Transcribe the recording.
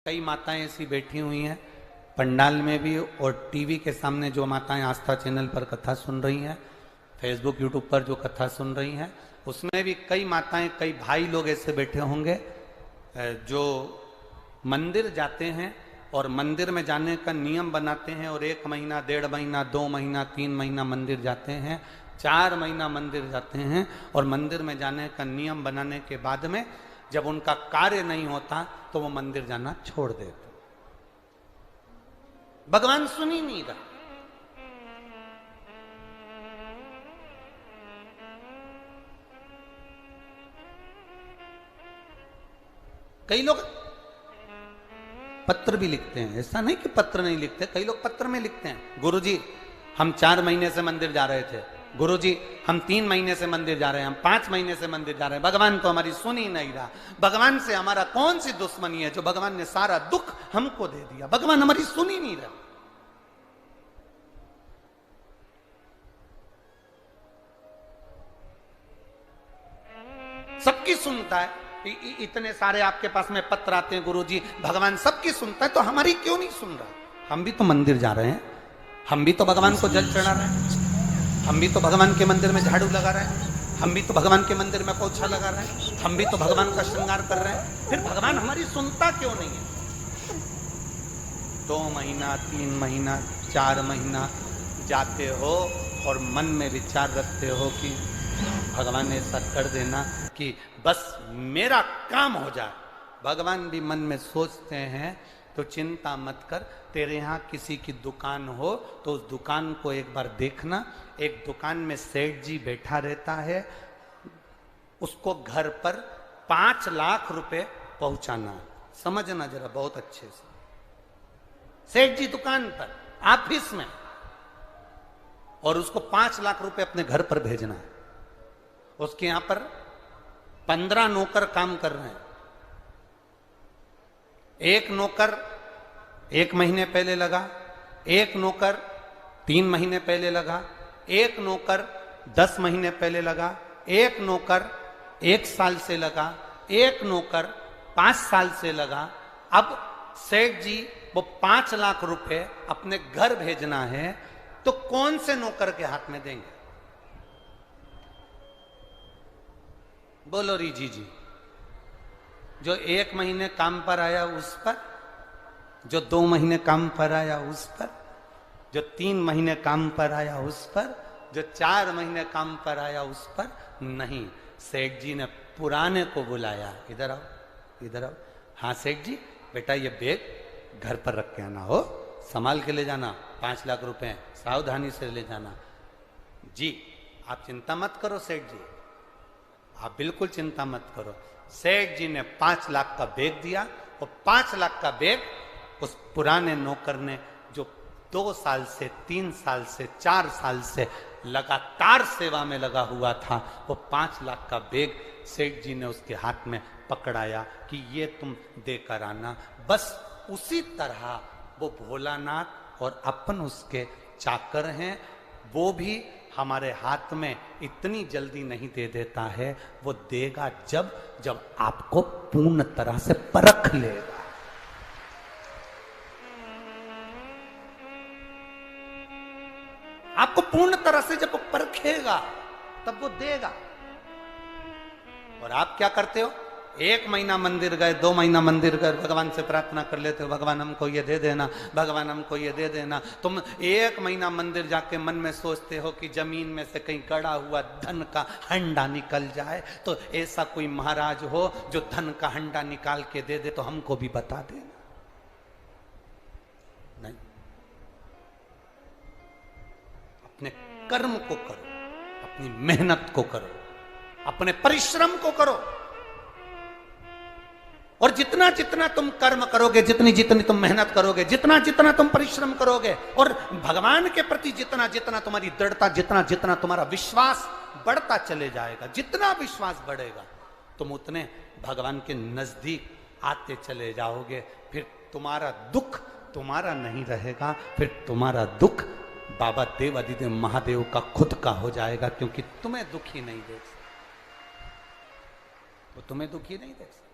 कई माताएं ऐसी बैठी हुई हैं पंडाल में भी और टीवी के सामने जो माताएं आस्था चैनल पर कथा सुन रही हैं, फेसबुक यूट्यूब पर जो कथा सुन रही हैं, उसमें भी कई माताएं कई भाई लोग ऐसे बैठे होंगे जो मंदिर जाते हैं और मंदिर में जाने का नियम बनाते हैं और 1 महीना 1.5 महीना 2 महीना 3 महीना मंदिर जाते हैं, 4 महीना मंदिर जाते हैं और मंदिर में जाने का नियम बनाने के बाद में जब उनका कार्य नहीं होता तो वो मंदिर जाना छोड़ देते। भगवान सुन ही नहीं रहा। कई लोग पत्र भी लिखते हैं, ऐसा नहीं कि पत्र नहीं लिखते, कई लोग पत्र में लिखते हैं, गुरुजी हम 4 महीने से मंदिर जा रहे थे, गुरुजी हम 3 महीने से मंदिर जा रहे हैं, हम 5 महीने से मंदिर जा रहे हैं, भगवान तो हमारी सुन ही नहीं रहा। भगवान से हमारा कौन सी दुश्मनी है जो भगवान ने सारा दुख हमको दे दिया, भगवान हमारी सुन ही नहीं रहा। सबकी सुनता है, इतने सारे आपके पास में पत्र आते हैं, गुरुजी भगवान सबकी सुनता है तो हमारी क्यों नहीं सुन रहा? हम भी तो मंदिर जा रहे हैं, हम भी तो भगवान को जल चढ़ा रहे हैं, हम भी तो भगवान के मंदिर में झाड़ू लगा रहे हैं, हम भी तो भगवान के मंदिर में पोछा लगा रहे हैं, हम भी तो भगवान का श्रृंगार कर रहे हैं, फिर भगवान हमारी सुनता क्यों नहीं है? 2 महीना 3 महीना 4 महीना जाते हो और मन में विचार रखते हो कि भगवान ऐसा कर देना कि बस मेरा काम हो जाए। भगवान भी मन में सोचते हैं तो चिंता मत कर, तेरे यहाँ किसी की दुकान हो तो उस दुकान को एक बार देखना। एक दुकान में सेठ जी बैठा रहता है, उसको घर पर 5 लाख रुपए पहुंचाना। समझना जरा बहुत अच्छे से, सेठ जी दुकान पर ऑफिस में और उसको 5 लाख रुपए अपने घर पर भेजना है। उसके यहां पर 15 नौकर काम कर रहे हैं। एक नौकर 1 महीने पहले लगा, एक नौकर 3 महीने पहले लगा, एक नौकर 10 महीने पहले लगा, एक नौकर 1 साल से लगा, एक नौकर 5 साल से लगा। अब सेठ जी वो 5 लाख रुपए अपने घर भेजना है तो कौन से नौकर के हाथ में देंगे? बोलो रीजी जी। जो 1 महीने काम पर आया उस पर, जो 2 महीने काम पर आया उस पर, जो 3 महीने काम पर आया उस पर, जो 4 महीने काम पर आया उस पर नहीं। सेठ जी ने पुराने को बुलाया, इधर आओ इधर आओ। हाँ सेठ जी बेटा ये बैग घर पर रख के आना, हो संभाल के ले जाना, 5 लाख रुपए सावधानी से ले जाना। जी आप चिंता मत करो सेठ जी, आप बिल्कुल चिंता मत करो। सेठ जी ने 5 लाख का बैग दिया और 5 लाख का बैग उस पुराने नौकर ने जो 2 साल से 3 साल से 4 साल से लगातार सेवा में लगा हुआ था, वो 5 लाख का बैग सेठ जी ने उसके हाथ में पकड़ाया कि ये तुम देकर आना। बस उसी तरह वो भोलानाथ और अपन उसके चाकर हैं, वो भी हमारे हाथ में इतनी जल्दी नहीं दे देता है, वो देगा जब जब आपको पूर्ण तरह से परख लेगा। आपको पूर्ण तरह से जब वो परखेगा तब वो देगा। और आप क्या करते हो? 1 महीना मंदिर गए, 2 महीना मंदिर गए, भगवान से प्रार्थना कर लेते हो, भगवान हमको ये दे देना, भगवान हमको ये दे देना। तुम 1 महीना मंदिर जाके मन में सोचते हो कि जमीन में से कहीं गड़ा हुआ धन का हंडा निकल जाए, तो ऐसा कोई महाराज हो जो धन का हंडा निकाल के दे दे तो हमको भी बता देना। नहीं, अपने कर्म को करो, अपनी मेहनत को करो, अपने परिश्रम को करो। और जितना जितना तुम कर्म करोगे, जितनी जितनी तुम मेहनत करोगे, जितना जितना तुम परिश्रम करोगे और भगवान के प्रति जितना जितना तुम्हारी दृढ़ता, जितना जितना तुम्हारा विश्वास बढ़ता चले जाएगा, जितना विश्वास बढ़ेगा तुम उतने भगवान के नजदीक आते चले जाओगे। फिर तुम्हारा दुख तुम्हारा नहीं रहेगा, फिर तुम्हारा दुख बाबा देवादिदेव महादेव का खुद का हो जाएगा, क्योंकि तुम्हें दुखी नहीं देख सकते, वो तुम्हें दुखी नहीं देख सकते।